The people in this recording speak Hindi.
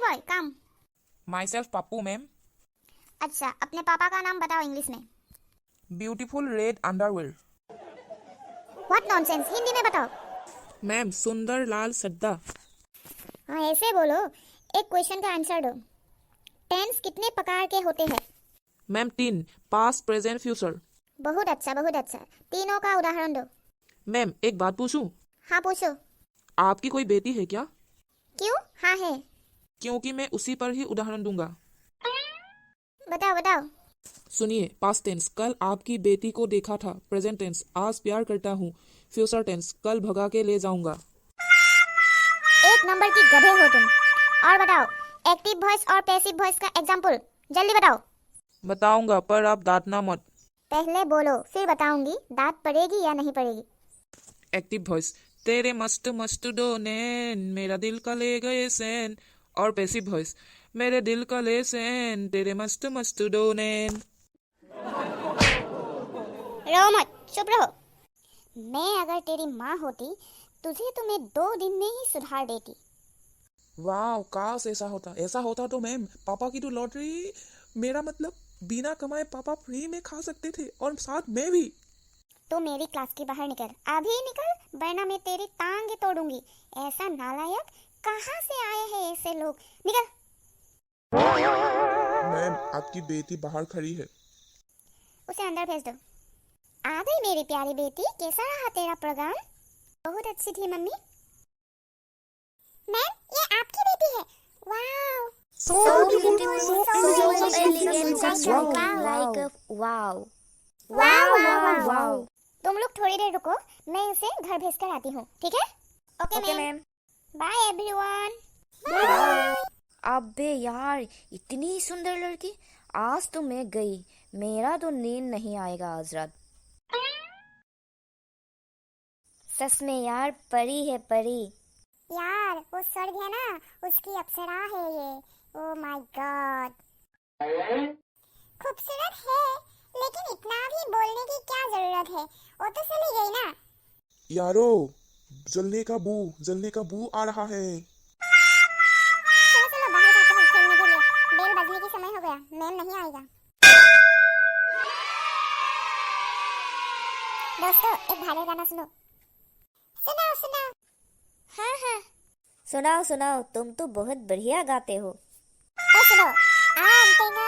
Boy come. My self Pappu ma'am. अच्छा, अपने पापा का नाम बताओ इंग्लिश में। Beautiful red underwear. What nonsense, Hindi में बताओ। मैम सुंदर लाल सद्दा। हाँ ऐसे बोलो। एक क्वेश्चन का आंसर दो। टेंस कितने प्रकार के होते हैं? Ma'am 3, past present future. बहुत अच्छा बहुत अच्छा। तीनों का उदाहरण दो। मैम एक बात पूछूं? हाँ पूछो। आपकी कोई बेटी है क्या? क्यों? हाँ है। क्योंकि मैं उसी पर ही उदाहरण दूंगा। बताओ बताओ। सुनिए, पास्ट टेंस कल आपकी बेटी को देखा था। प्रेजेंट टेंस आज प्यार करता हूँ। फ्यूचर टेंस कल भगा के ले जाऊंगा। एक नंबर की गधे हो तुम। और बताओ, एक्टिव वॉइस और पैसिव वॉइस का एग्जाम्पल जल्दी बताओ। बताऊंगा पर आप डांटना मत। पहले बोलो फिर बताऊंगी, डांट पड़ेगी या नहीं पड़ेगी। एक्टिव वॉइस तेरे मस्त मस्त दो नैन मेरा दिल का ले गए सैन। और पैसिव वॉइस मेरे दिल का ले सैन तेरे मस्त मस्त दो नैन। रो मत, चुप रहो। मैं अगर तेरी माँ होती तुझे तो मैं 2 दिन में ही सुधार देती। वाह, काश ऐसा होता तो मैम पापा की तो लॉटरी। मेरा मतलब बिना कमाए पापा फ्री में खा सकते थे और साथ मैं भी। तो मेरी क्लास के बाहर निकल, अभी निकल, वरना मैं तेरी टांगे तोड़ूंगी। ऐसा नालायक, कहाँ से आए हैं ऐसे लोग? निकल। मैम आपकी बेटी बाहर खड़ी है। उसे अंदर भेज दो। आ गई मेरी प्यारी बेटी, कैसा रहा तेरा प्रोग्राम? बहुत अच्छी थी मम्मी। मैम ये आपकी बेटी है। Wow, So beautiful, so elegant, just wow, like a wow. Wow wow Wow, wow. wow. तुम लोग थोड़ी देर रुको, मैं उसे घर भेज कर आती हूँ, ठीक है? Okay ma'am. Bye everyone. Bye. अबे यार, इतनी सुंदर लड़की। आज तो मैं गई, मेरा तो नींद नहीं आएगा आज रात। सच में यार, परी है परी। यार वो स्वर्ग है ना, उसकी अप्सरा है ये। Oh my God. खूबसूरत है, लेकिन इतना भी बोलने की क्या जरूरत है? वो तो चली गई ना। यारो, जलने का बू आ रहा है। चलो चलो बाहर जाते हैं खेलने के लिए। बेल बजने की समय हो गया, मैम नहीं आएगा। दोस्तों एक भाले गाना सुनो। सुनाओ सुनाओ। हाँ हाँ। सुनाओ सुनाओ, तुम तो बहुत बढ़िया गाते हो। तो सुनो। आम तेंगा